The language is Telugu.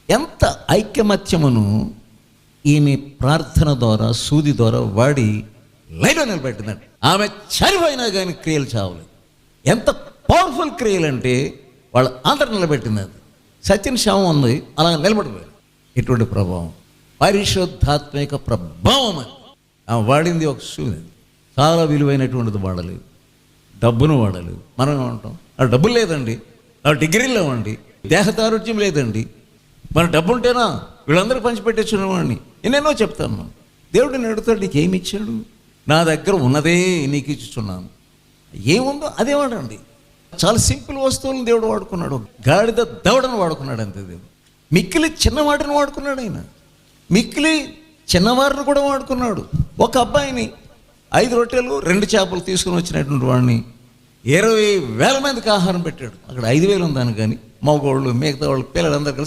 ఎంత ఐకమత్యమును ఈమె ప్రార్థన ద్వారా సూది ద్వారా వాడి లైన్లో నిలబెట్టిందండి. ఆమె చనిపోయినా కానీ క్రియలు చావలేదు. ఎంత పవర్ఫుల్ క్రియలు అంటే వాళ్ళ అందరు నిలబెట్టింది. అది సచిన్ శవం ఉంది, అలా నిలబడిపోయారు. ఎటువంటి ప్రభావం, పరిశుద్ధాత్మిక ప్రభావం. అది ఆమె వాడింది ఒక సూది, చాలా విలువైనటువంటిది వాడలేదు, డబ్బును వాడలేదు. మనం ఏమంటాం, ఆ డబ్బులు లేదండి, ఆ డిగ్రీలు లేవండి, దేహదారుఢ్యం లేదండి, మన డబ్బు ఉంటేనా వీళ్ళందరూ పంచిపెట్టేస్తున్నవాడిని ఎన్నెన్నో చెప్తాను. మనం దేవుడిని అడుగుతాడు, నీకు ఏమి ఇచ్చాడు? నా దగ్గర ఉన్నదే నీకు ఇచ్చుచున్నాను. ఏముందో అదే వాడండి. చాలా సింపుల్ వస్తువులను దేవుడు వాడుకున్నాడు. గాడిద దవడను వాడుకున్నాడు అంతే దేవుడు. మిక్కిలి చిన్నవాటిని వాడుకున్నాడు ఆయన. మిక్కిలి చిన్నవారిని కూడా వాడుకున్నాడు. ఒక అబ్బాయిని 5 రొట్టెలు 2 చేపలు తీసుకుని వచ్చినటువంటి వాడిని 20,000 మందికి ఆహారం పెట్టాడు. అక్కడ 5,000 ఉందాను కానీ మగవాళ్ళు మిగతా వాళ్ళు పిల్లలందరూ కలిసి